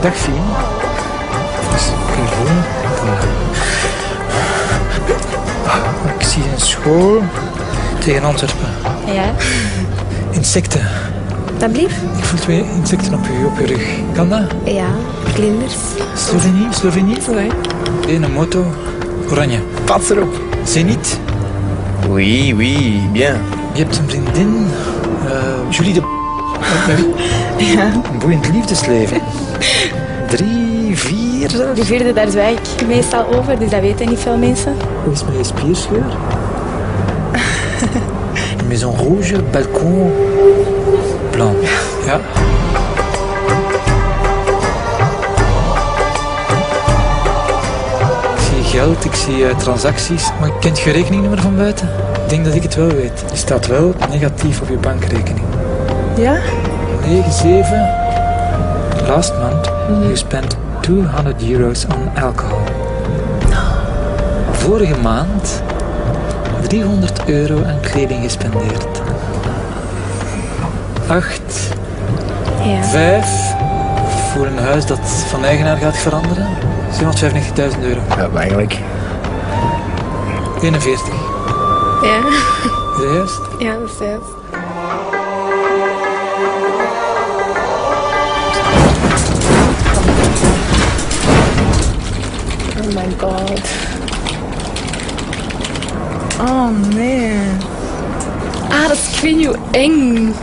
Dag Fien. Dus gewoon. Ik zie een school tegen Antwerpen. Ja, Insecten. alsjeblieft. Ik voel 2 insecten op je rug. Kan dat? Ja, vlinders. Slovenië? Sorry. Een moto. Oranje. Pas erop. Zenit. Oui, oui, bien. Je hebt een vriendin. Julie de... Ja. Een boeiend liefdesleven. 3, 4 zelfs. De vierde, daar zwijg ik meestal over, dus dat weten niet veel mensen. Hoe is mijn spierscheur? Maison rouge, balcon, blanc. Ja. Ik zie geld, ik zie transacties. Maar kent je rekeningnummer van buiten? Ik denk dat ik het wel weet. Die staat wel negatief op je bankrekening. Ja? 97. Last month, you spent €200 on alcohol. Vorige maand €300 aan kleding gespendeerd. 8, Ja. 5 voor een huis dat van eigenaar gaat veranderen. €795.000. Ja, eigenlijk. 41. Ja. Is dat juist? Ja, dat is juist. Oh my god. Oh nee. Ah, dat is, ik weet niet hoe eng.